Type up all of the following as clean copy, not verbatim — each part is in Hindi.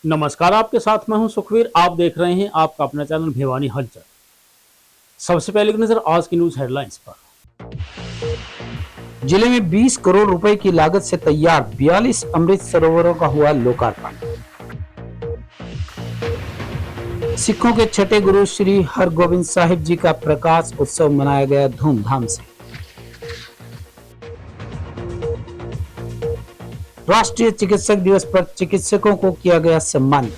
नमस्कार, आपके साथ मैं हूं सुखवीर। आप देख रहे हैं आपका अपना चैनल भिवानी हलचल। सबसे पहले की नजर आज की न्यूज हेडलाइंस पर। जिले में 20 करोड़ रुपए की लागत से तैयार 42 अमृत सरोवरों का हुआ लोकार्पण। सिखों के छठे गुरु श्री हरगोविंद साहिब जी का प्रकाश उत्सव मनाया गया धूमधाम से। राष्ट्रीय चिकित्सक दिवस पर चिकित्सकों को किया गया सम्मानित।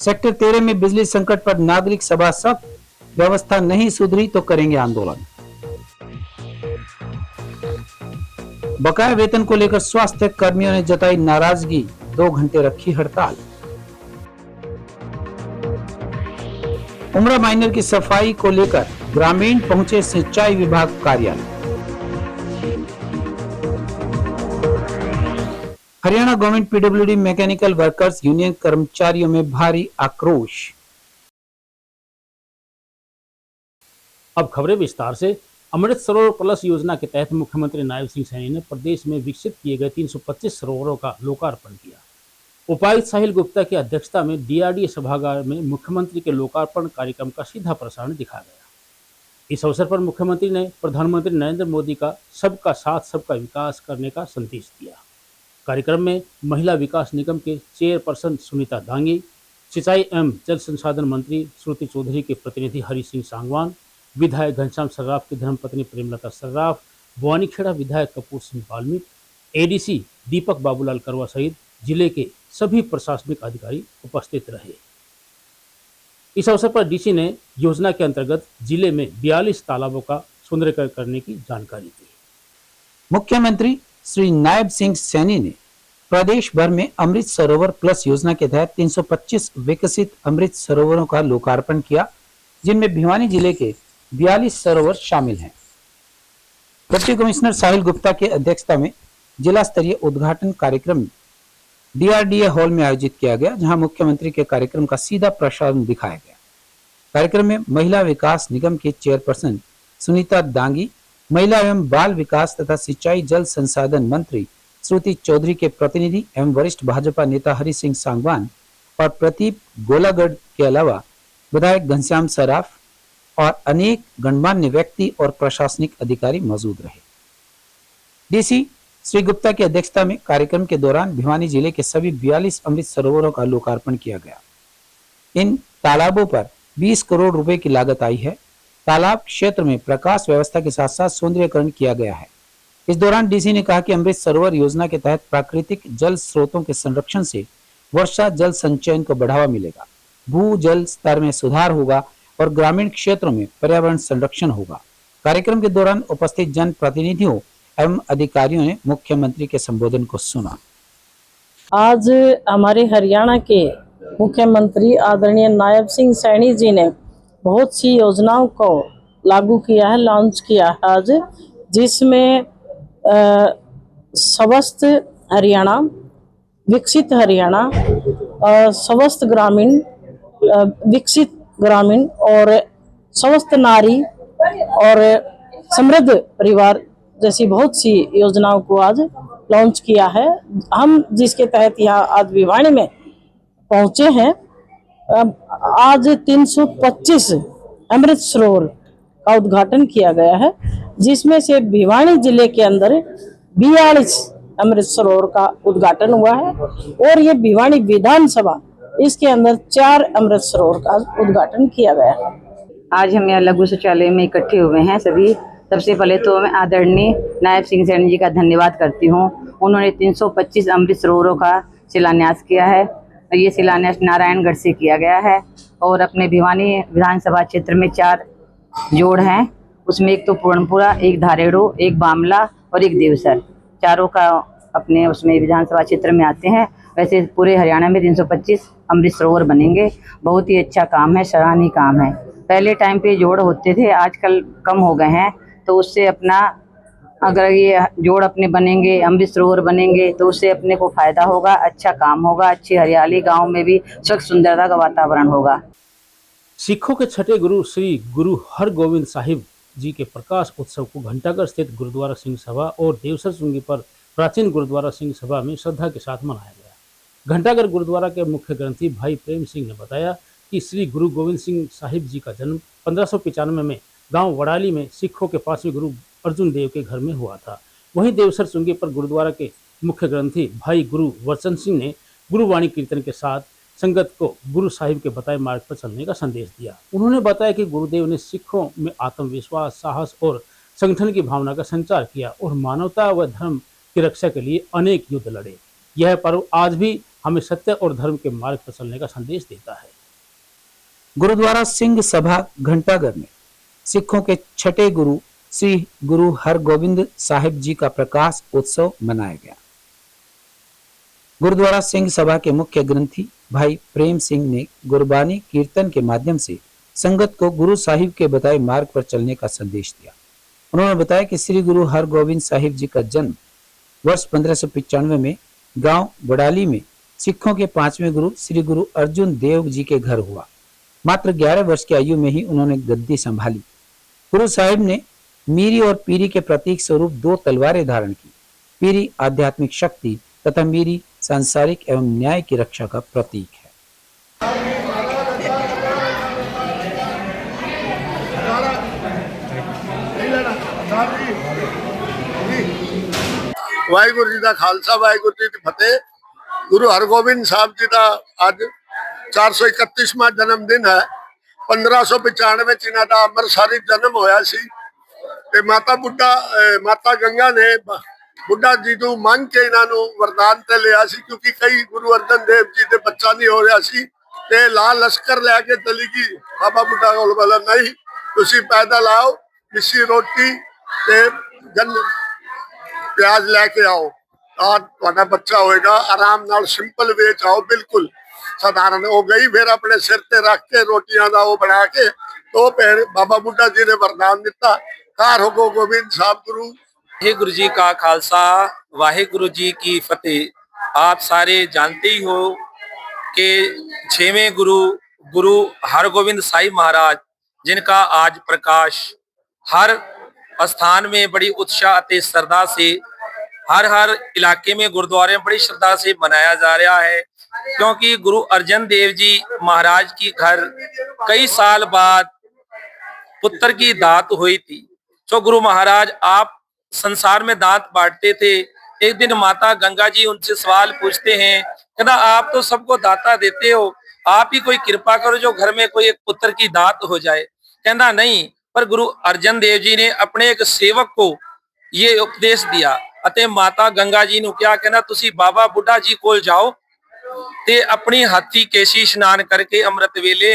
सेक्टर 13 में बिजली संकट पर नागरिक सभा सख्त, व्यवस्था नहीं सुधरी तो करेंगे आंदोलन। बकाया वेतन को लेकर स्वास्थ्य कर्मियों ने जताई नाराजगी, 2 घंटे रखी हड़ताल। उमरा माइनर की सफाई को लेकर ग्रामीण पहुंचे सिंचाई विभाग कार्यालय। Haryana government PWD mechanical workers union कर्मचारियों में भारी आक्रोश। अब खबरें विस्तार से। अमृत सरोवर प्लस योजना के तहत मुख्यमंत्री नायब सिंह सैनी ने प्रदेश में विकसित किए गए 325 सरोवरों का लोकार्पण किया। उपायुक्त साहिल गुप्ता की अध्यक्षता में डीआरडीए सभागार में मुख्यमंत्री के लोकार्पण कार्यक्रम का सीधा प्रसारण दिखाया गया। इस अवसर पर मुख्यमंत्री ने प्रधानमंत्री नरेंद्र मोदी का सबका साथ सबका विकास करने का संदेश दिया। कार्यक्रम में महिला विकास निगम के चेयरपर्सन सुनीता दांगी, सिंचाई एवं जल संसाधन मंत्री श्रुति चौधरी के प्रतिनिधि हरि सिंह सांगवान, विधायक घनश्याम सर्राफ की धर्मपत्नी प्रेमलता सर्राफ, भवानीखेड़ा विधायक कपूर सिंह वाल्मीकि, एडीसी दीपक बाबूलाल करवा सहित जिले के सभी प्रशासनिक अधिकारी उपस्थित रहे। इस अवसर पर डीसी ने योजना के अंतर्गत जिले में 42 तालाबों का सुंदरीकरण करने की जानकारी दी। मुख्यमंत्री श्री नायब सिंह सैनी ने प्रदेश भर में अमृत सरोवर प्लस योजना के तहत 325 विकसित अमृत सरोवरों का लोकार्पण किया, जिनमें भिवानी जिले के 42 सरोवर शामिल हैं। डिप्टी कमिश्नर साहिल गुप्ता की अध्यक्षता में जिला स्तरीय उद्घाटन कार्यक्रम डीआरडीए हॉल में आयोजित किया गया, जहां मुख्यमंत्री के कार्यक्रम का सीधा प्रसारण दिखाया गया। कार्यक्रम में महिला विकास निगम के चेयरपर्सन सुनीता दांगी, महिला एवं बाल विकास तथा सिंचाई जल संसाधन मंत्री श्रुति चौधरी के प्रतिनिधि एवं वरिष्ठ भाजपा नेता हरि सिंह सांगवान और प्रदीप गोलागढ़ के अलावा विधायक घनश्याम सर्राफ और अनेक गणमान्य व्यक्ति और प्रशासनिक अधिकारी मौजूद रहे। डीसी श्री गुप्ता की अध्यक्षता में कार्यक्रम के दौरान भिवानी जिले के सभी 42 अमृत सरोवरों का लोकार्पण किया गया। इन तालाबों पर 20 करोड़ रुपए की लागत आई है। तालाब क्षेत्र में प्रकाश व्यवस्था के साथ साथ सौंदर्यीकरण किया गया है। इस दौरान डीसी ने कहा कि अमृत सरोवर योजना के तहत प्राकृतिक जल स्रोतों के संरक्षण से वर्षा जल संचयन को बढ़ावा मिलेगा, भू जल स्तर में सुधार होगा और ग्रामीण क्षेत्रों में पर्यावरण संरक्षण होगा। कार्यक्रम के दौरान उपस्थित जन प्रतिनिधियों एवं अधिकारियों ने मुख्यमंत्री के संबोधन को सुना। आज हमारे हरियाणा के मुख्यमंत्री आदरणीय नायब सिंह सैनी जी ने बहुत सी योजनाओं को लागू किया है, लॉन्च किया है आज, जिसमें स्वस्थ हरियाणा, विकसित हरियाणा, स्वस्थ ग्रामीण, विकसित ग्रामीण और स्वस्थ नारी और समृद्ध परिवार जैसी बहुत सी योजनाओं को आज लॉन्च किया है। हम जिसके तहत यहाँ आज भिवानी में पहुँचे हैं। आज 325 अमृत सरोवर का उद्घाटन किया गया है, जिसमें से भिवानी जिले के अंदर 42 अमृत सरोवर का उद्घाटन हुआ है और ये भिवानी विधानसभा इसके अंदर 4 अमृत सरोवर का उद्घाटन किया गया है। आज हम यहाँ लघु शौचालय में इकट्ठे हुए हैं सभी। सबसे पहले तो मैं आदरणीय नायब सिंह सैनी जी का धन्यवाद करती हूँ। उन्होंने 325 अमृत सरोवरों का शिलान्यास किया है। ये शिलान्यास नारायणगढ़ से किया गया है और अपने भिवानी विधानसभा क्षेत्र में 4 जोड़ हैं। उसमें एक तो पूर्णपुरा, एक धारेड़ो, एक बामला और एक देवसर, चारों का अपने उसमें विधानसभा क्षेत्र में आते हैं। वैसे पूरे हरियाणा में 325 अमृत सरोवर बनेंगे। बहुत ही अच्छा काम है, सराहनीय काम है। पहले टाइम पे जोड़ होते थे, आजकल कम हो गए हैं, तो उससे अपना अगर ये जोड़ अपने बनेंगे, अमृत सरोवर बनेंगे, तो उससे अपने को फायदा होगा, अच्छा काम होगा, अच्छी हरियाली, गांव में भी स्वच्छ सुंदरता का वातावरण होगा। सिखों के छठे गुरु श्री गुरु हरगोविंद साहिब जी के प्रकाश उत्सव को घंटाघर स्थित गुरुद्वारा सिंह सभा और देवसर चुंगी पर प्राचीन गुरुद्वारा सिंह सभा में श्रद्धा के साथ मनाया गया। घंटाघर गुरुद्वारा के मुख्य ग्रंथी भाई प्रेम सिंह ने बताया कि श्री गुरु गोविंद सिंह साहिब जी का जन्म 1595 में गांव वड़ाली में सिखों के 5वें गुरु अर्जुन देव के घर में हुआ था। वहीं देवसर चुंगी पर गुरुद्वारा के मुख्य ग्रंथी भाई गुरु वचन सिंह ने गुरुवाणी कीर्तन के साथ संगत को गुरु साहिब के बताए मार्ग पर चलने का संदेश दिया। उन्होंने बताया कि गुरुदेव ने सिखों में आत्मविश्वास, साहस और संगठन की भावना का संचार किया और मानवता व धर्म की रक्षा के लिए अनेक युद्ध लड़े। यह पर्व आज भी हमें सत्य और धर्म के मार्ग पर चलने का संदेश देता है। गुरुद्वारा सिंह सभा घंटाघर में सिखों के छठे गुरु श्री गुरु हरगोबिंद साहिब जी का प्रकाश उत्सव मनाया गया। गुरुद्वारा सिंह सभा के मुख्य ग्रंथी भाई प्रेम सिंह ने गुरबानी कीर्तन के माध्यम से संगत को गुरु साहिब के बताए मार्ग पर चलने का संदेश दिया। उन्होंने बताया कि श्री गुरु हरगोबिंद साहिब जी का जन्म वर्ष 1595 में गांव बड़ाली में सिखों के 5वें गुरु श्री गुरु अर्जुन देव जी के घर हुआ। मात्र 11 वर्ष की आयु में ही उन्होंने गद्दी संभाली। गुरु साहिब ने मीरी और पीरी के प्रतीक स्वरूप 2 तलवारें धारण की। पीरी आध्यात्मिक शक्ति तथा मीरी सांसारिक एवं न्याय की रक्षा का प्रतीक है। वाहिगुरु जी का खालसा, वाहिगुरु जी की फतेह। गुरु हरगोबिंद साहब जी का आज 431वां जन्मदिन है। 1595 च इन्हां दा अमृतसर जन्म होया सी ते माता गंगा ने बुढ़ा जी को मंग के इन्हों वरदान ते लिया सी, क्योंकि कई गुरु अर्जन देव जी के बच्चा नहीं हो रहा सी ते लाल लश्कर लैके चली गई। बाबा बुढ़ा को बोला नहीं, तुसी पैदल आओ, मिस्सी रोटी ते प्याज लैके आओ, तुहाडा बच्चा होएगा। आराम नाल सिंपल वे च आओ, बिल्कुल साधारण हो गई। फिर अपने सिर ते रख के रोटियां दा वो बना के तो फिर बाबा बुढ़ा जी ने वरदान दिता, कार हो गोविंद साहब गुरु। वाहिगुरु जी का खालसा, वाहिगुरु जी की फतेह। आप सारे जानते ही हो कि 6वें गुरु हरगोबिंद साहिब महाराज, जिनका आज प्रकाश हर स्थान में बड़ी उत्साह और श्रद्धा से हर इलाके में गुरुद्वारे में बड़ी श्रद्धा से मनाया जा रहा है, क्योंकि गुरु अर्जन देव जी महाराज की घर कई साल बाद पुत्र की दात हुई थी। तो गुरु महाराज आप संसार में दांत बांटते थे। एक दिन माता गंगा जी उनसे सवाल पूछते हैं, कहना आप तो सबको दाता देते हो, आप ही कोई कृपा करो जो घर में कोई एक पुत्र की दात हो जाए। कहना नहीं, पर गुरु अर्जन देव जी ने अपने एक सेवक को ये उपदेश दिया अते माता गंगा जी ने क्या कहना, तुसी बाबा बुढ़ा जी कोल जाओ ते अपनी हाथी केशी स्नान करके अमृत वेले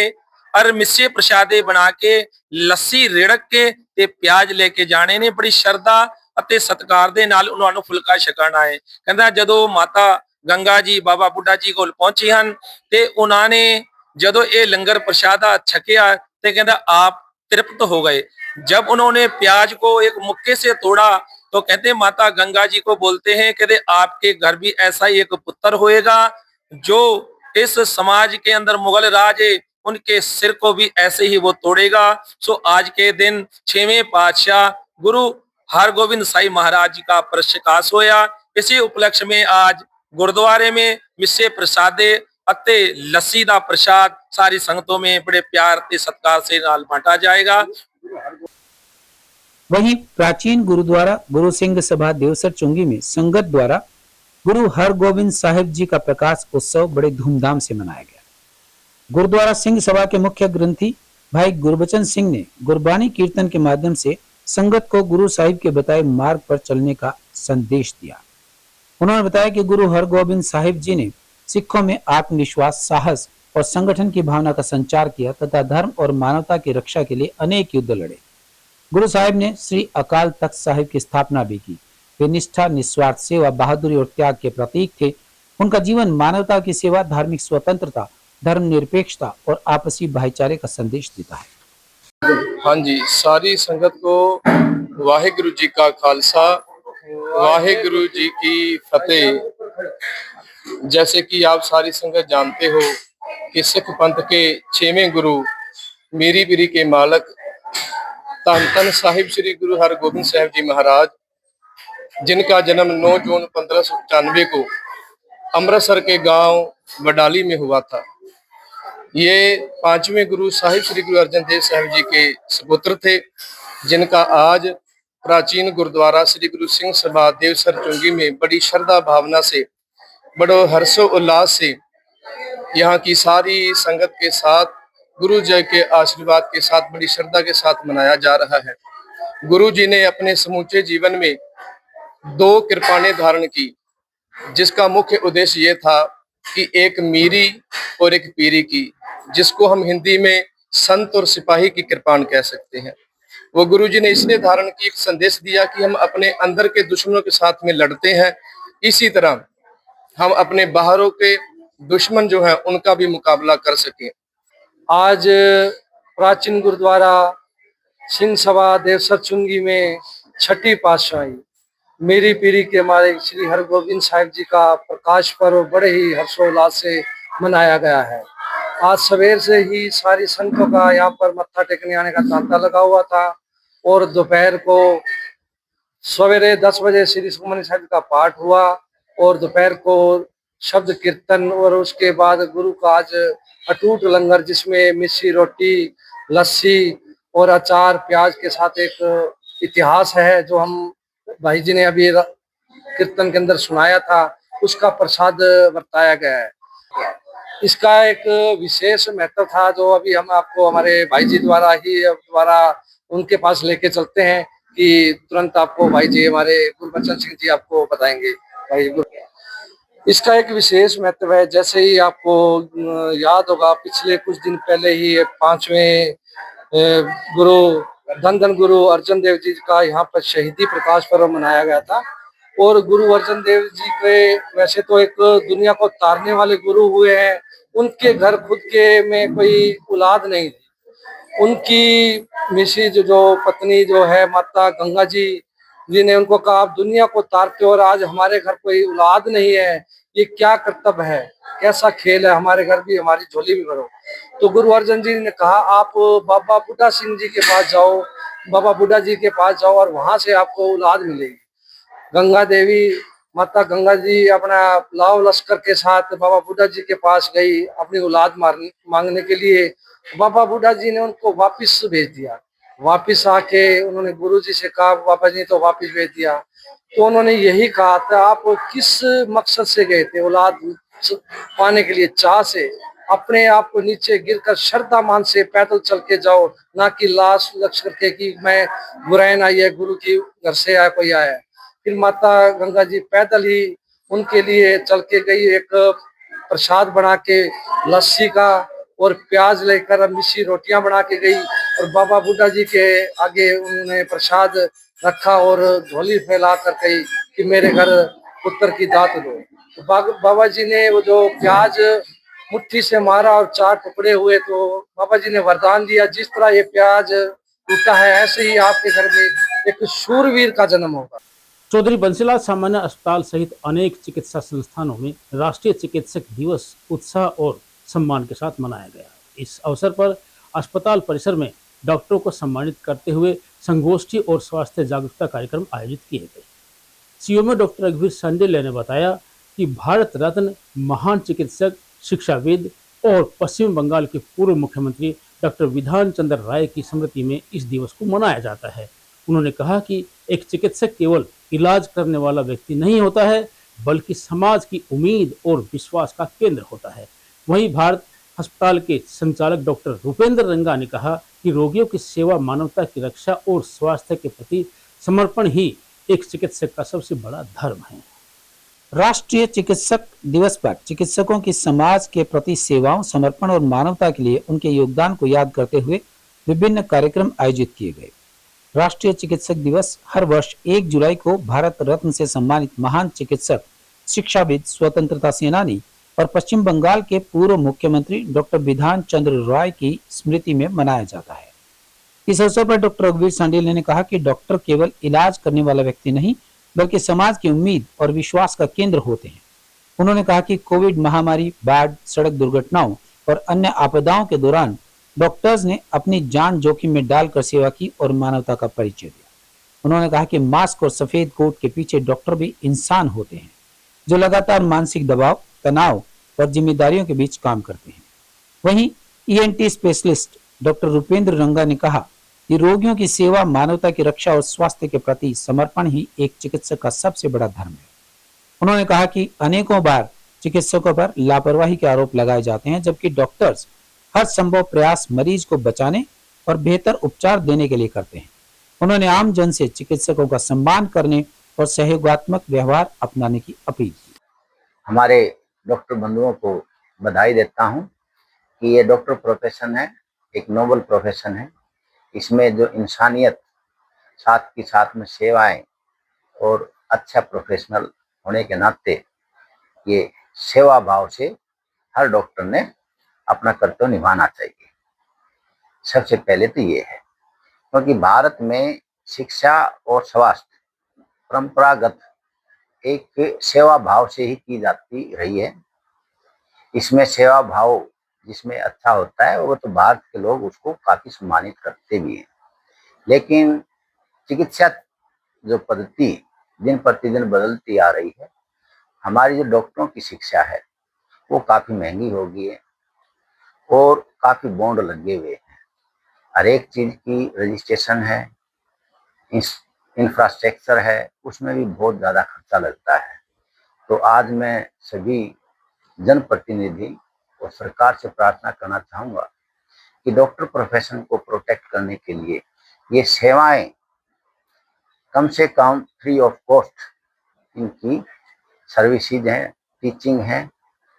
और मिस्से प्रसादे बना के लस्सी रिड़क के ते प्याज लेके जाने ने। बड़ी श्रद्धा ਅਤੇ ਸਤਿਕਾਰ ਦੇ ਨਾਲ ਉਹਨਾਂ ਨੂੰ ਫੁਲਕਾ ਛਕਾਣਾ ਹੈ। ਕਹਿੰਦਾ ਜਦੋਂ ਮਾਤਾ ਗੰਗਾ ਜੀ ਬਾਬਾ ਬੁੱਢਾ ਜੀ ਕੋਲ ਪਹੁੰਚੇ ਹਨ ਤੇ ਉਹਨਾਂ ਨੇ ਜਦੋਂ ਇਹ ਲੰਗਰ ਪ੍ਰਸ਼ਾਦਾ ਛਕਿਆ ਤੇ ਕਹਿੰਦਾ आप तृप्त हो गए। जब उन्होंने प्याज को एक मुक्के से तोड़ा तो कहते माता गंगा जी को बोलते हैं, कहते आपके घर भी ऐसा ही एक पुत्र होएगा जो इस समाज के अंदर मुगल राज है उनके सिर को भी ऐसे ही वो तोड़ेगा। सो आज के दिन 6वें पातशाह गुरु हरगोबिंद साहिब महाराज जी का प्रकाश होया। इसी उपलक्ष्य में आज गुरुद्वारे में मिस्से प्रसादे अते लस्सी का प्रसाद सारी संगतों में बड़े प्यार ते सत्कार से नाल बांटा जाएगा। वहीं प्राचीन गुरुद्वारा गुरु सिंह सभा देवसर चुंगी में संगत द्वारा गुरु हरगोबिंद साहिब जी का प्रकाश उत्सव बड़े धूमधाम से मनाया गया। गुरुद्वारा सिंह सभा के मुख्य ग्रंथी भाई गुरबचन सिंह ने गुरबानी कीर्तन के माध्यम से संगत को गुरु साहिब के बताए मार्ग पर चलने का संदेश दिया। उन्होंने बताया कि गुरु हरगोबिंद साहिब जी ने सिखों में आत्मविश्वास, साहस और संगठन की भावना का संचार किया तथा धर्म और मानवता की रक्षा के लिए अनेक युद्ध लड़े। गुरु साहिब ने श्री अकाल तख्त साहिब की स्थापना भी की। वे निष्ठा, निस्वार्थ सेवा, बहादुरी और त्याग के प्रतीक थे। उनका जीवन मानवता की सेवा, धार्मिक स्वतंत्रता, धर्मनिरपेक्षता और आपसी भाईचारे का संदेश देता है। हाँ जी, सारी संगत को वाहिगुरु जी का खालसा, वाहिगुरु जी की फतेह। जैसे कि आप सारी संगत जानते हो कि सिख पंथ के 6वें गुरु मीरी पीरी के मालक धन धन साहिब श्री गुरु हरगोबिंद साहिब जी महाराज जिनका जन्म 9 जून 1595 को अमृतसर के गांव बडाली में हुआ था। ये 5वें गुरु साहिब श्री गुरु अर्जन देव साहिब जी के सुपुत्र थे, जिनका आज प्राचीन गुरुद्वारा श्री गुरु सिंह सभा देवसर चुंगी में बड़ी श्रद्धा भावना से, बड़ो हर्षो उल्लास से यहाँ की सारी संगत के साथ गुरु जी के आशीर्वाद के साथ बड़ी श्रद्धा के साथ मनाया जा रहा है। गुरु जी ने अपने समूचे जीवन में 2 कृपाणें धारण की, जिसका मुख्य उद्देश्य ये था कि एक मीरी और एक पीरी की, जिसको हम हिंदी में संत और सिपाही की कृपाण कह सकते हैं। वो गुरु जी ने इसलिए धारण की, एक संदेश दिया कि हम अपने अंदर के दुश्मनों के साथ में लड़ते हैं, इसी तरह हम अपने बाहरों के दुश्मन जो हैं उनका भी मुकाबला कर सकें। आज प्राचीन गुरुद्वारा सिंह सभा देवसर चुंगी में छठी पातशाही मेरी पीरी के हमारे श्री हरगोविंद साहिब जी का प्रकाश पर्व बड़े ही हर्षोल्लास से मनाया गया है। आज सवेर से ही सारी संतों का यहाँ पर मत्था टेकने आने का तांता लगा हुआ था और दोपहर को सवेरे 10 बजे श्री सुखमनी साहिब का पाठ हुआ और दोपहर को शब्द कीर्तन और उसके बाद गुरु का आज अटूट लंगर, जिसमें मिस्सी रोटी, लस्सी और अचार प्याज के साथ एक इतिहास है जो हम भाई जी ने अभी कीर्तन के अंदर सुनाया था, उसका प्रसाद बरताया गया है। इसका एक विशेष महत्व था जो अभी हम आपको हमारे भाई जी द्वारा उनके पास लेके चलते हैं कि तुरंत आपको भाई जी हमारे गुरबचन सिंह जी आपको बताएंगे। भाई इसका एक विशेष महत्व है। जैसे ही आपको याद होगा, पिछले कुछ दिन पहले ही 5वें गुरु धन गुरु अर्जन देव जी का यहाँ पर शहीदी प्रकाश पर्व मनाया गया था और गुरु अर्जन देव जी के वैसे तो एक दुनिया को तारने वाले गुरु हुए हैं। उनके घर खुद के में कोई औलाद नहीं थी। उनकी मिसेज जो पत्नी जो है माता गंगा जी ने उनको कहा, आप दुनिया को तारते हो और आज हमारे घर कोई औलाद नहीं है, ये क्या कर्तव्य है, कैसा खेल है, हमारे घर भी हमारी झोली भी भरो। तो गुरु अर्जन जी ने कहा, आप बाबा बुड्ढा सिंह जी के पास जाओ, बाबा बुड्ढा जी के पास जाओ और वहां से आपको औलाद मिलेगी। गंगा देवी माता गंगा जी अपना लाव लश्कर के साथ बाबा बुड्ढा जी के पास गई अपनी औलाद मांगने के लिए। बाबा बुड्ढा जी ने उनको वापिस भेज दिया। वापिस आके उन्होंने गुरु जी से कहा, बाबा जी ने तो वापिस भेज दिया। तो उन्होंने यही कहा था, आप किस मकसद से गए थे? औलाद पाने के लिए, चाह से। अपने आप को नीचे गिरकर श्रद्धा मान से पैदल चल के जाओ, ना कि लाश लक्ष्य करके कि मैं बुराई आई है, गुरु की घर से आया कोई आया। फिर माता गंगा जी पैदल ही उनके लिए चल के गई, एक प्रसाद बना के लस्सी का और प्याज लेकर मिस्सी रोटियां बना के गई और बाबा बुड्ढा जी के आगे उन्होंने प्रसाद रखा और झोली फैला कर कही कि मेरे घर पुत्र की दात दो। तो बाबा जी ने वो जो प्याज मुट्ठी से मारा और 4 टुकड़े हुए, तो बाबा जी ने वरदान दिया, जिस तरह ये प्याज टूटा है ऐसे ही आपके घर में एक शूरवीर का जन्म होगा। चौधरी बंसीलाल सामान्य अस्पताल सहित अनेक चिकित्सा संस्थानों में राष्ट्रीय चिकित्सक दिवस उत्साह और सम्मान के साथ मनाया गया। इस अवसर पर अस्पताल परिसर में डॉक्टरों को सम्मानित करते हुए संगोष्ठी और स्वास्थ्य जागरूकता कार्यक्रम आयोजित किए गए। सीएमओ डॉक्टर रघुवीर संडेल ने बताया कि भारत रत्न महान चिकित्सक, शिक्षाविद और पश्चिम बंगाल के पूर्व मुख्यमंत्री डॉक्टर विधान चंद्र राय की स्मृति में इस दिवस को मनाया जाता है। उन्होंने कहा कि एक चिकित्सक केवल इलाज करने वाला व्यक्ति नहीं होता है, बल्कि समाज की उम्मीद और विश्वास का केंद्र होता है। वहीं भारत अस्पताल के संचालक डॉक्टर रूपेंद्र रंगा ने कहा कि रोगियों की सेवा, मानवता की रक्षा और स्वास्थ्य के प्रति समर्पण ही एक चिकित्सक का सबसे बड़ा धर्म है। राष्ट्रीय चिकित्सक दिवस पर चिकित्सकों की समाज के प्रति सेवाओं, समर्पण और मानवता के लिए उनके योगदान को याद करते हुए विभिन्न कार्यक्रम आयोजित किए गए। राष्ट्रीय चिकित्सक दिवस हर वर्ष 1 जुलाई को भारत रत्न से सम्मानित महान चिकित्सक, शिक्षाविद, स्वतंत्रता सेनानी और पश्चिम बंगाल के पूर्व मुख्यमंत्री डॉक्टर विधान चंद्र राय की स्मृति में मनाया जाता है। इस अवसर पर डॉक्टर रघुवीर सांडेल ने कहा कि डॉक्टर केवल इलाज करने वाला व्यक्ति नहीं, बल्कि समाज की उम्मीद और विश्वास का केंद्र होते हैं। उन्होंने कहा कि कोविड महामारी, बाढ़, सड़क दुर्घटनाओं और अन्य आपदाओं के दौरान डॉक्टर्स ने अपनी जान जोखिम में डालकर सेवा की और मानवता का परिचय दिया। उन्होंने कहा कि मास्क और सफेद कोट के पीछे डॉक्टर भी इंसान होते हैं जो लगातार मानसिक दबाव, तनाव और जिम्मेदारियों के बीच काम करते हैं। वहीं ईएनटी स्पेशलिस्ट डॉक्टर रुपेंद्र रंगा ने कहा कि रोगियों की सेवा, मानवता की रक्षा और स्वास्थ्य के प्रति समर्पण ही एक चिकित्सक का सबसे बड़ा धर्म है। उन्होंने कहा कि अनेकों बार चिकित्सकों पर लापरवाही के आरोप लगाए जाते हैं, जबकि डॉक्टर्स हर संभव प्रयास मरीज को बचाने और बेहतर उपचार देने के लिए करते हैं। उन्होंने आम जन से चिकित्सकों का सम्मान करने और सहयोगात्मक व्यवहार अपनाने की अपील की। हमारे डॉक्टर बंधुओं को बधाई देता हूं कि ये डॉक्टर प्रोफेशन है, एक नोबल प्रोफेशन है। इसमें जो इंसानियत, साथ के साथ में सेवाएं और अच्छा प्रोफेशनल होने के नाते ये सेवा भाव से हर डॉक्टर ने अपना कर्तव्य निभाना चाहिए। सबसे पहले तो ये है, क्योंकि भारत में शिक्षा और स्वास्थ्य परंपरागत एक सेवा भाव से ही की जाती रही है। इसमें सेवा भाव जिसमें अच्छा होता है वो तो भारत के लोग उसको काफी सम्मानित करते भी हैं। लेकिन चिकित्सा जो पद्धति दिन प्रतिदिन बदलती आ रही है, हमारी जो डॉक्टरों की शिक्षा है वो काफी महंगी हो गई है और काफी बॉन्ड लगे हुए हैं। हर एक चीज की रजिस्ट्रेशन है, इंफ्रास्ट्रक्चर है, उसमें भी बहुत ज्यादा खर्चा लगता है। तो आज मैं सभी जनप्रतिनिधि और सरकार से प्रार्थना करना चाहूंगा कि डॉक्टर प्रोफेशन को प्रोटेक्ट करने के लिए ये सेवाएं कम से कम फ्री ऑफ कॉस्ट, इनकी सर्विसेज हैं, टीचिंग है,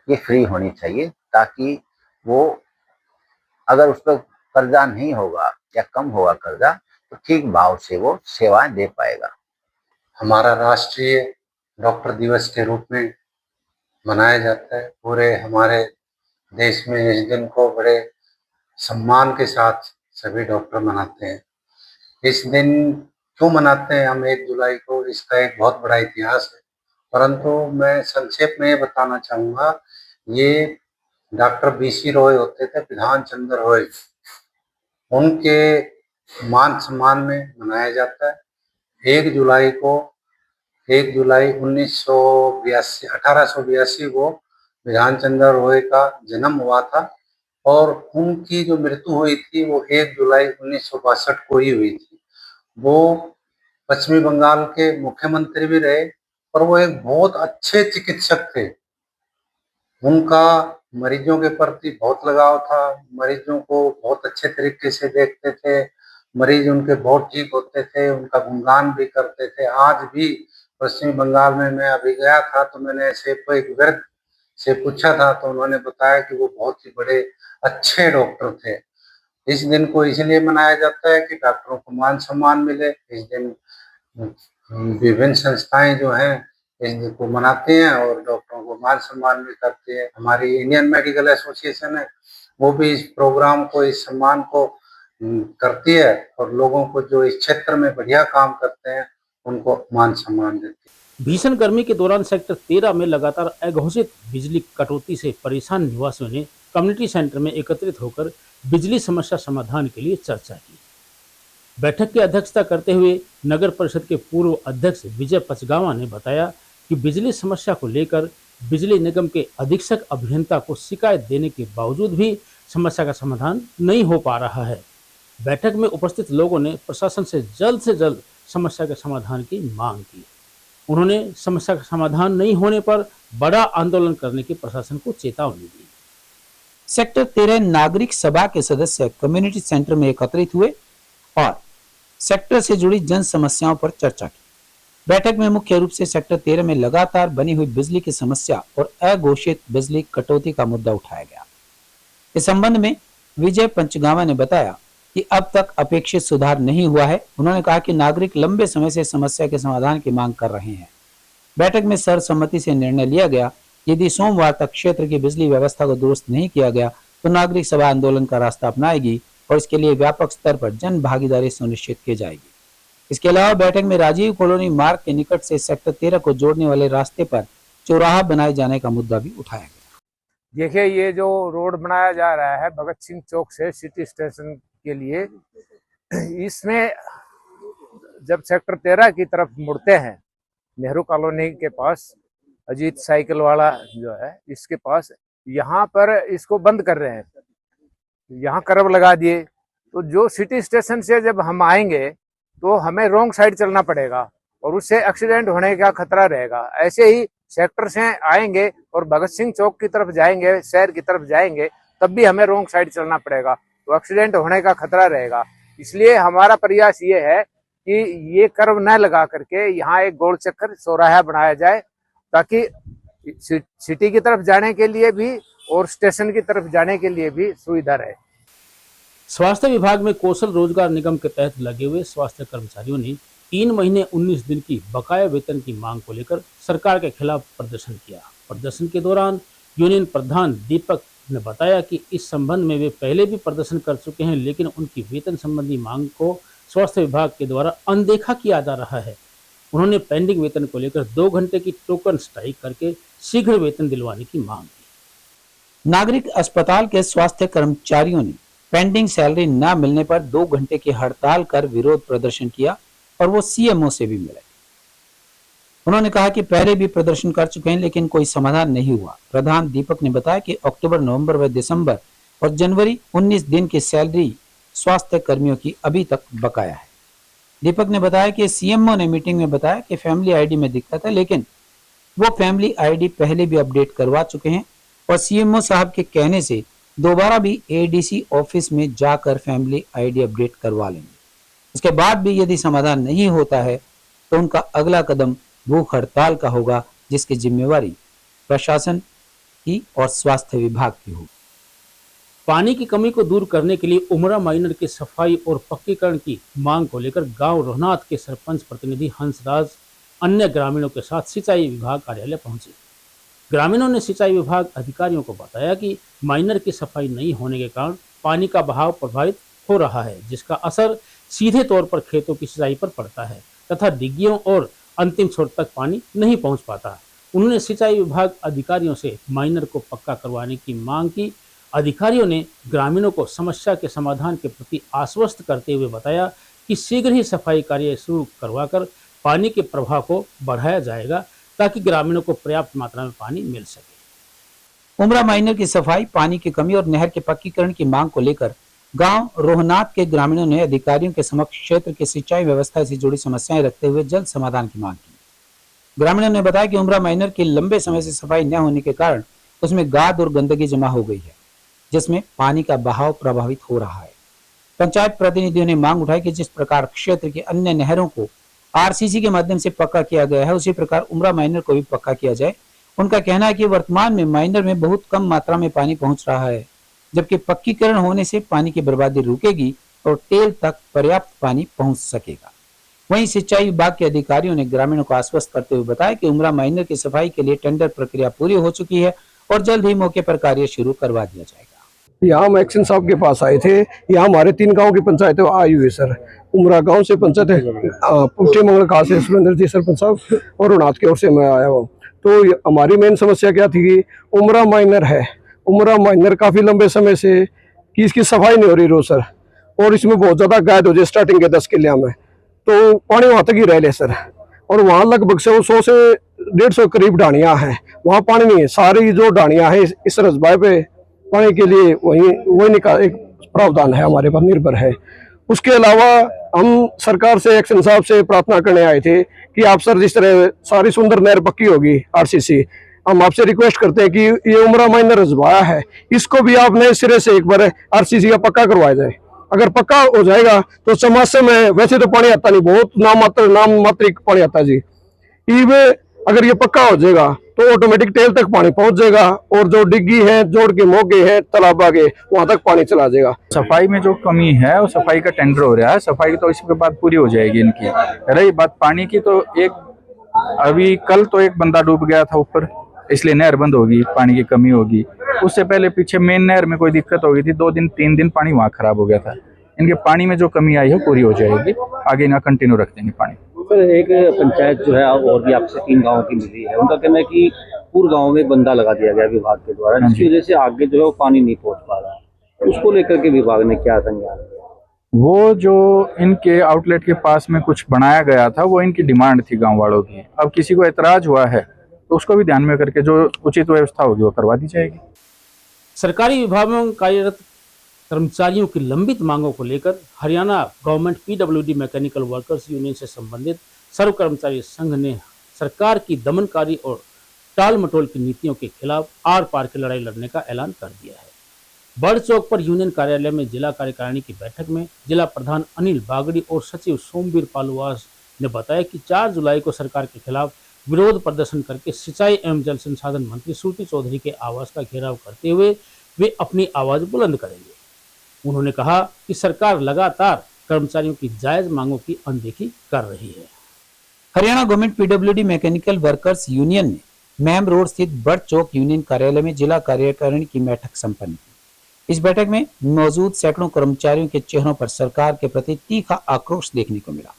ये फ्री होनी चाहिए, ताकि वो अगर उस पर कर्जा नहीं होगा या कम होगा कर्जा तो ठीक भाव से वो सेवाएं दे पाएगा। हमारा राष्ट्रीय डॉक्टर दिवस के रूप में मनाया जाता है। पूरे हमारे देश में इस दिन को बड़े सम्मान के साथ सभी डॉक्टर मनाते हैं। इस दिन क्यों मनाते हैं हम 1 जुलाई को, इसका एक बहुत बड़ा इतिहास है, परंतु मैं संक्षेप में ये बताना चाहूँगा। ये डॉक्टर BC रॉय होते थे, विधान चंद्र रॉय, उनके मान सम्मान में मनाया जाता है। 1 जुलाई 1882 को विधान चंद्र रॉय का जन्म हुआ था और उनकी जो मृत्यु हुई थी वो 1 जुलाई 1962 को ही हुई थी। वो पश्चिमी बंगाल के मुख्यमंत्री भी रहे और वो एक बहुत अच्छे चिकित्सक थे। उनका मरीजों के प्रति बहुत लगाव था, मरीजों को बहुत अच्छे तरीके से देखते थे, मरीज उनके बहुत ठीक होते थे, उनका गुणगान भी करते थे। आज भी पश्चिमी बंगाल में मैं अभी गया था तो मैंने ऐसे एक वृद्ध से पूछा था तो उन्होंने बताया कि वो बहुत ही बड़े अच्छे डॉक्टर थे। इस दिन को इसलिए मनाया जाता है कि डॉक्टरों को मान सम्मान मिले। इस दिन विभिन्न संस्थाएं जो हैं इस दिन को मनाते हैं और डॉक्टरों को मान सम्मान भी करते हैं। हमारी इंडियन मेडिकल एसोसिएशन है, वो भी इस प्रोग्राम को, इस सम्मान को करती है और लोगों को जो इस क्षेत्र में बढ़िया काम करते हैं उनको मान सम्मान देती है। भीषण गर्मी के दौरान सेक्टर 13 में लगातार अघोषित बिजली कटौती से परेशान निवासियों ने कम्युनिटी सेंटर में एकत्रित होकर बिजली समस्या समाधान के लिए चर्चा की। बैठक की अध्यक्षता करते हुए नगर परिषद के पूर्व अध्यक्ष विजय पचगावा ने बताया कि बिजली समस्या को लेकर बिजली निगम के अधीक्षक अभियंता को शिकायत देने के बावजूद भी समस्या का समाधान नहीं हो पा रहा है। बैठक में उपस्थित लोगों ने प्रशासन से जल्द समस्या के समाधान की मांग की। उन्होंने समस्या का समाधान नहीं होने पर बड़ा आंदोलन करने की प्रशासन को चेतावनी दी। सेक्टर 13 नागरिक सभा के सदस्य कम्युनिटी सेंटर में एकत्रित हुए और सेक्टर से जुड़ी जन समस्याओं पर चर्चा की। बैठक में मुख्य रूप से सेक्टर 13 में लगातार बनी हुई बिजली की समस्या और अघोषित बिजली कटौती का मुद्दा उठाया गया। इस संबंध में विजय पंचगावा ने बताया कि अब तक अपेक्षित सुधार नहीं हुआ है। उन्होंने कहा कि नागरिक लंबे समय से समस्या के समाधान की मांग कर रहे हैं। बैठक में सर्वसम्मति से निर्णय लिया गया, यदि सोमवार तक क्षेत्र की बिजली व्यवस्था को दुरुस्त नहीं किया गया तो नागरिक सभा आंदोलन का रास्ता अपनाएगी और इसके लिए व्यापक स्तर पर जन भागीदारी सुनिश्चित की जाएगी। इसके अलावा बैठक में राजीव कॉलोनी मार्ग के निकट से सेक्टर 13 को जोड़ने वाले रास्ते पर चौराहा बनाए जाने का मुद्दा भी उठाया गया। देखिए, ये जो रोड बनाया जा रहा है भगत सिंह चौक से सिटी स्टेशन के लिए, इसमें जब सेक्टर 13 की तरफ मुड़ते हैं, नेहरू कॉलोनी के पास अजीत साइकिल वाला जो है इसके पास, यहाँ पर इसको बंद कर रहे हैं, यहाँ कर्व लगा दिए। तो जो सिटी स्टेशन से जब हम आएंगे तो हमें रोंग साइड चलना पड़ेगा और उससे एक्सीडेंट होने का खतरा रहेगा। ऐसे ही सेक्टर से आएंगे और भगत सिंह चौक की तरफ जाएंगे, शहर की तरफ जाएंगे, तब भी हमें रोंग साइड चलना पड़ेगा, तो एक्सीडेंट होने का खतरा रहेगा। इसलिए हमारा प्रयास ये है कि ये कर्व न लगा करके यहाँ एक गोल चक्कर चौराहा बनाया जाए, ताकि सिटी की तरफ जाने के लिए भी और स्टेशन की तरफ जाने के लिए भी सुविधा रहे। स्वास्थ्य विभाग में कौशल रोजगार निगम के तहत लगे हुए स्वास्थ्य कर्मचारियों ने 3 महीने 19 दिन की बकाया वेतन की मांग को लेकर सरकार के खिलाफ प्रदर्शन किया। प्रदर्शन के दौरान यूनियन प्रधान दीपक ने बताया कि इस संबंध में वे पहले भी प्रदर्शन कर चुके हैं, लेकिन उनकी वेतन संबंधी मांग को स्वास्थ्य विभाग के द्वारा अनदेखा किया जा रहा है। उन्होंने पेंडिंग वेतन को लेकर 2 घंटे की टोकन स्ट्राइक करके शीघ्र वेतन दिलवाने की मांग की। नागरिक अस्पताल के स्वास्थ्य कर्मचारियों ने पेंडिंग सैलरी न मिलने पर 2 घंटे की हड़ताल कर विरोध प्रदर्शन किया और वो सीएमओ से भी मिले। उन्होंने कहा कि पहले भी प्रदर्शन कर चुके हैं, लेकिन कोई समाधान नहीं हुआ। प्रधान दीपक ने बताया कि अक्टूबर, नवंबर व दिसंबर और जनवरी 19 दिन की सैलरी स्वास्थ्य कर्मियों की अभी तक बकाया है। दीपक ने बताया कि सीएमओ ने मीटिंग में बताया कि फैमिली आईडी में दिक्कत है, लेकिन वो फैमिली आईडी पहले भी अपडेट करवा चुके हैं और सीएमओ साहब के कहने से दोबारा भी एडीसी ऑफिस में जाकर फैमिली आईडी अपडेट करवा लेंगे। इसके बाद भी यदि समाधान नहीं होता है तो उनका अगला कदम भूख हड़ताल का होगा, जिसकी जिम्मेवारी प्रशासन की और स्वास्थ्य विभाग की होगी। पानी की कमी को दूर करने के लिए उमरा माइनर की सफाई और पक्कीकरण की मांग को लेकर गांव रोहनाथ के सरपंच प्रतिनिधि हंसराज अन्य ग्रामीणों के साथ सिंचाई विभाग कार्यालय पहुंचे। ग्रामीणों ने सिंचाई विभाग अधिकारियों को बताया कि माइनर की सफाई नहीं होने के कारण पानी का बहाव प्रभावित हो रहा है, जिसका असर सीधे तौर पर खेतों की सिंचाई पर पड़ता है तथा डिग्गियों और अंतिम छोर तक पानी नहीं पहुंच पाता। उन्होंने सिंचाई विभाग अधिकारियों से माइनर को पक्का करवाने की मांग की। अधिकारियों ने ग्रामीणों को समस्या के समाधान के प्रति आश्वस्त करते हुए बताया कि शीघ्र ही सफाई कार्य शुरू करवाकर पानी के प्रवाह को बढ़ाया जाएगा, ताकि ग्रामीणों को पर्याप्त मात्रा में पानी मिल सके। उमरा माइनर की सफाई, पानी की कमी और नहर के पक्कीकरण की मांग को लेकर गांव रोहनाथ के ग्रामीणों ने अधिकारियों के समक्ष क्षेत्र की सिंचाई व्यवस्था से जुड़ी समस्याएं रखते हुए जल्द समाधान की मांग की। ग्रामीणों ने बताया कि उमरा माइनर की लंबे समय से सफाई न होने के कारण उसमें गाद और गंदगी जमा हो गई है, जिसमें पानी का बहाव प्रभावित हो रहा है। पंचायत प्रतिनिधियों ने मांग उठाई कि जिस प्रकार क्षेत्र की अन्य नहरों को आरसीसी के माध्यम से पक्का किया गया है, उसी प्रकार उमरा माइनर को भी पक्का किया जाए। उनका कहना है कि वर्तमान में माइनर में बहुत कम मात्रा में पानी पहुंच रहा है, जबकि पक्कीकरण होने से पानी की बर्बादी रुकेगी और टेल तक पर्याप्त पानी पहुंच सकेगा। वहीं सिंचाई विभाग के अधिकारियों ने ग्रामीणों को आश्वस्त करते हुए बताया कि उमरा माइनर की सफाई के लिए टेंडर प्रक्रिया पूरी हो चुकी है और जल्द ही मौके पर कार्य शुरू करवा दिया जाएगा। यहाँ हम एक्शन साहब के पास आए थे। यहाँ हमारे 3 गांव की पंचायतें आई हुई है सर। उमरा गांव से पंचायत पुष्टि मंगल कहा से सुरेंद्र जी सरपंच साहब और रोहनाथ की ओर से मैं आया हूँ। तो हमारी मेन समस्या क्या थी कि उमरा माइनर है, उमरा माइनर काफी लंबे समय से कि इसकी सफाई नहीं हो रही रोज सर, और इसमें बहुत ज्यादा गायद हो जाए स्टार्टिंग के 10 किले में, तो पानी वहां तक ही रह ले सर। और वहाँ लगभग से 100 से 150 करीब ढाणियाँ हैं, वहाँ पानी नहीं है। सारी जो ढाणियाँ हैं इस रसबाई पे पानी के लिए वही निकाल एक प्रावधान है हमारे पर निर्भर है। उसके अलावा हम सरकार से एक्शन साहब से प्रार्थना करने आए थे कि आप सर जिस तरह सारी सुंदर नहर पक्की होगी आरसीसी, हम आपसे रिक्वेस्ट करते हैं कि ये उमरा माइनर रसबाया है, इसको भी आप नए सिरे से एक बार आरसीसी का पक्का करवाया जाए। अगर पक्का हो जाएगा तो समाज में वैसे तो पानी आता नहीं, बहुत नाम मात्र पानी आता जी। अगर ये पक्का हो जाएगा तो ऑटोमेटिक टेल तक पानी पहुंच जाएगा और जो डिग्गी है, जोड़ के मोगे हैं, तालाब आगे, वहां तक पानी चला जाएगा। सफाई में जो कमी है वो सफाई का टेंडर हो रहा है, सफाई तो इसके बाद पूरी हो जाएगी इनकी। रही बात पानी की, तो अभी कल तो एक बंदा डूब गया था ऊपर, इसलिए नहर बंद होगी, पानी की कमी होगी। उससे पहले पीछे मेन नहर में कोई दिक्कत हो गई थी, 2 दिन 3 दिन पानी वहाँ खराब हो गया था। इनके पानी में जो कमी आई है पूरी हो जाएगी, आगे इनका कंटिन्यू रख देंगे पानी। सर एक पंचायत जो है और भी आपसे 3 गाँव की मिली है, उनका कहना है कि पूरे गाँव में बंदा लगा दिया गया विभाग के द्वारा, जिसकी वजह से आगे जो है वो पानी नहीं पहुँच पा रहा है। उसको लेकर के विभाग ने क्या संज्ञान लिया? वो जो इनके आउटलेट के पास में कुछ बनाया गया था वो इनकी डिमांड थी गांव वालों की। अब किसी को एतराज हुआ है तो उसको भी ध्यान में करके जो उचित व्यवस्था होगी वो करवा दी जाएगी। सरकारी विभागों में कार्यरत कर्मचारियों की लंबित मांगों को लेकर Haryana government PWD mechanical workers union से संबंधित सर्व कर्मचारी संघ ने सरकार की दमनकारी और टाल मटोल की नीतियों के खिलाफ आर पार की लड़ाई लड़ने का ऐलान कर दिया है। बड़ चौक पर यूनियन कार्यालय में जिला कार्यकारिणी की बैठक में जिला प्रधान अनिल बागड़ी और सचिव सोमवीर पालुवास ने बताया कि 4 जुलाई को सरकार के खिलाफ विरोध प्रदर्शन करके सिंचाई एवं जल संसाधन मंत्री श्रुति चौधरी के आवास का घेराव करते हुए वे अपनी आवाज बुलंद करेंगे। उन्होंने कहा कि सरकार लगातार कर्मचारियों की जायज मांगों की अनदेखी कर रही है। Haryana government PWD mechanical workers union ने मैम रोड स्थित बड़ चौक यूनियन कार्यालय में जिला कार्यकारिणी की बैठक संपन्न की। इस बैठक में मौजूद सैकड़ों कर्मचारियों के चेहरों पर सरकार के प्रति तीखा आक्रोश देखने को मिला।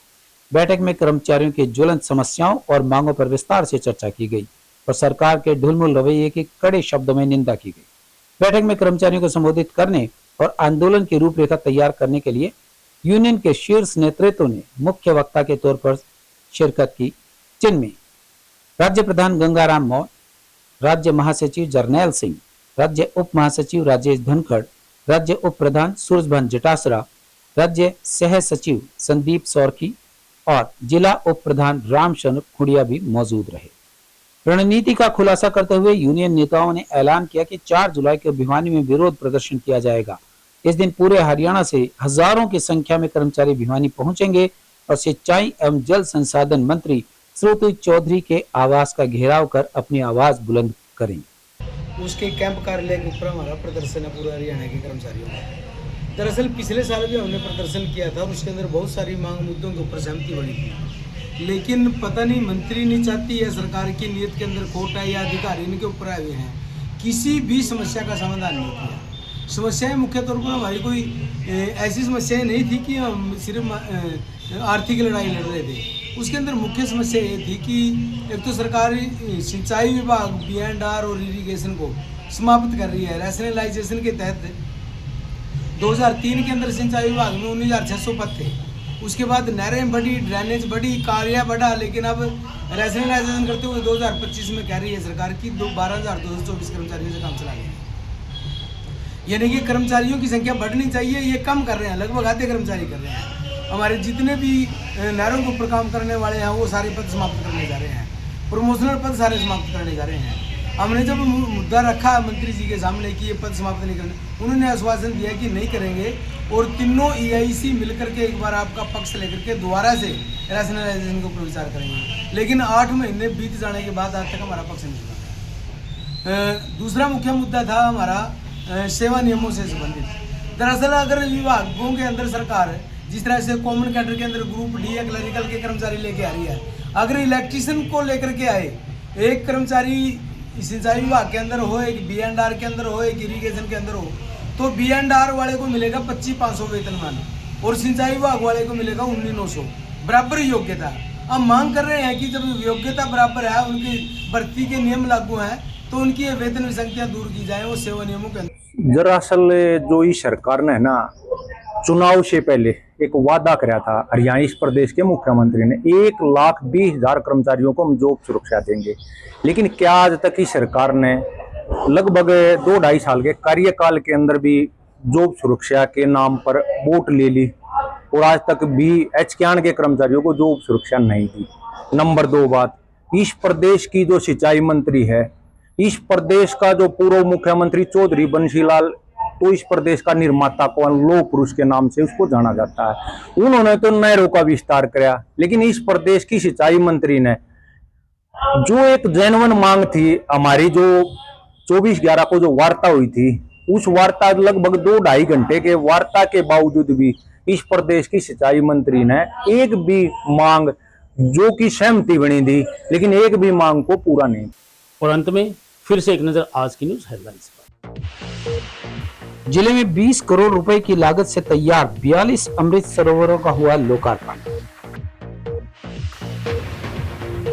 बैठक में कर्मचारियों की ज्वलंत समस्याओं और मांगों पर विस्तार से चर्चा की गई और सरकार के ढुलमुल रवैये की कड़े शब्दों में निंदा की गई। बैठक में कर्मचारियों को संबोधित करने और आंदोलन की रूपरेखा तैयार करने के लिए यूनियन के शीर्ष नेतृत्व ने मुख्य वक्ता के तौर पर शिरकत की, जिनमें राज्य प्रधान गंगाराम मौर्य, राज्य महासचिव जरनैल सिंह, राज्य उप महासचिव राजेश धनखड़, राज्य उप प्रधान सूरजभान जटासरा, राज्य सह सचिव संदीप सौरखी और जिला उप प्रधान रामचंद्र खुड़िया भी मौजूद रहे। रणनीति का खुलासा करते हुए यूनियन नेताओं ने ऐलान किया कि 4 जुलाई को भिवानी में विरोध प्रदर्शन किया जाएगा। इस दिन पूरे हरियाणा से हजारों की संख्या में कर्मचारी भिवानी पहुंचेंगे और सिंचाई एवं जल संसाधन मंत्री श्रुति चौधरी के आवास का घेराव कर अपनी आवाज बुलंद करेंगे। उसके कैंप कार्यालय के ऊपर हमारा प्रदर्शन है पूरे हरियाणा के कर्मचारियों का। दरअसल पिछले साल भी हमने प्रदर्शन किया था और उसके अंदर बहुत सारी मांग मुद्दों के ऊपर सहमति बनी थी, लेकिन पता नहीं मंत्री नहीं चाहती है, सरकार की नीयत के अंदर खोट है या अधिकारी इनके ऊपर आए हुए हैं, किसी भी समस्या का समाधान नहीं किया। समस्याएं मुख्य तौर पर हमारी कोई ऐसी समस्याएं नहीं थी कि हम सिर्फ आर्थिक लड़ाई लड़ रहे थे। उसके अंदर मुख्य समस्या ये थी कि एक तो सरकारी सिंचाई विभाग B&R और इरीगेशन को समाप्त कर रही है। रैशनलाइजेशन के तहत 2003 के अंदर सिंचाई विभाग में 19,600 पद थे। उसके बाद नहरें बढ़ी, ड्रेनेज बढ़ी, कार्य बढ़ा, लेकिन अब रैशनलाइजेशन करते हुए 2025 में कह रही है सरकार की 12,224 कर्मचारियों से काम चला गया। यानी कि कर्मचारियों की संख्या बढ़नी चाहिए, ये कम कर रहे हैं, लगभग आधे कर्मचारी कर रहे हैं। हमारे जितने भी नहरों के ऊपर काम करने वाले हैं वो सारे पद समाप्त करने जा रहे हैं, प्रमोशनल पद सारे समाप्त करने जा रहे हैं। हमने जब मुद्दा रखा मंत्री जी के सामने कि ये पद समाप्त नहीं करने, उन्होंने आश्वासन दिया कि नहीं करेंगे और तीनों EIC मिलकर के एक बार आपका पक्ष लेकर के दोबारा से रैशनलाइजेशन के ऊपर विचार करेंगे। लेकिन 8 महीने बीत जाने के बाद आज तक हमारा पक्ष नहीं सुना। दूसरा मुख्य मुद्दा था हमारा सेवा नियमों से संबंधित। दरअसल अगर विभागों के अंदर सरकार जिस तरह से कॉमन कैडर के अंदर ग्रुप D या क्लरिकल के कर्मचारी लेके आ रही है, अगर इलेक्ट्रीशियन को लेकर के आए, एक कर्मचारी सिंचाई विभाग के अंदर हो, एक B&R के अंदर हो, एक इरीगेशन के अंदर हो, तो B&R वाले को मिलेगा 25,500 वेतनमान और सिंचाई विभाग वाले को मिलेगा 19,900, बराबर योग्यता। अब मांग कर रहे हैं कि जब योग्यता बराबर है, उनकी भर्ती के नियम लागू हैं, तो उनकी वेतन विसंगतियां दूर की जाए वो सेवा नियमों के अंदर। दरअसल जो इस सरकार ने ना चुनाव से पहले एक वादा कराया था, हरियाणा प्रदेश के मुख्यमंत्री ने 1,20,000 कर्मचारियों को हम जॉब सुरक्षा देंगे, लेकिन क्या आज तक इस सरकार ने लगभग 2-2.5 साल के कार्यकाल के अंदर भी जॉब सुरक्षा के नाम पर वोट ले ली और आज तक भी HKN के कर्मचारियों को जॉब सुरक्षा नहीं दी। नंबर 2 बात, इस प्रदेश की जो सिंचाई मंत्री है, इस प्रदेश का जो पूर्व मुख्यमंत्री चौधरी बंशीलाल, तो इस प्रदेश का निर्माता को लौह पुरुष के नाम से उसको जाना जाता है। उन्होंने तो नहरों का विस्तार किया, लेकिन इस प्रदेश की सिंचाई मंत्री ने जो एक जेन्युइन मांग थी हमारी, जो 24/11 को जो वार्ता हुई थी, उस वार्ता लगभग 2-2.5 घंटे के वार्ता के बावजूद भी इस प्रदेश की सिंचाई मंत्री ने एक भी मांग जो कि सहमति बनी थी, लेकिन एक भी मांग को पूरा नहीं। और अंत में फिर से एक नजर आज की न्यूज हेडलाइंस पर। जिले में 20 करोड़ रुपए की लागत से तैयार 42 अमृत सरोवरों का हुआ लोकार्पण।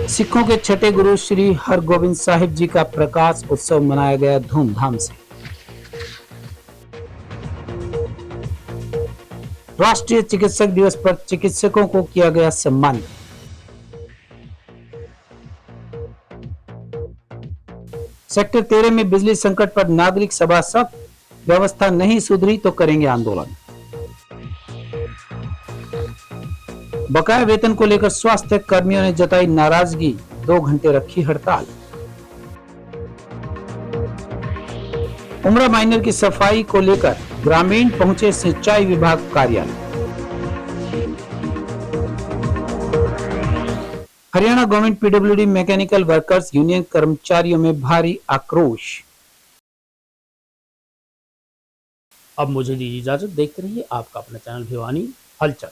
सिखों के छठे गुरु श्री हरगोविंद साहिब जी का प्रकाश उत्सव मनाया गया धूमधाम से। राष्ट्रीय चिकित्सक दिवस पर चिकित्सकों को किया गया सम्मानित। सेक्टर 13 में बिजली संकट पर नागरिक सभा सख्त, व्यवस्था नहीं सुधरी तो करेंगे आंदोलन। बकाया वेतन को लेकर स्वास्थ्य कर्मियों ने जताई नाराजगी, 2 घंटे रखी हड़ताल। उमरा माइनर की सफाई को लेकर ग्रामीण पहुंचे सिंचाई विभाग कार्यालय। Haryana government PWD mechanical workers union कर्मचारियों में भारी आक्रोश। अब मुझे दीजिए इजाजत, देखते रहिए आपका अपना चैनल भिवानी हलचल।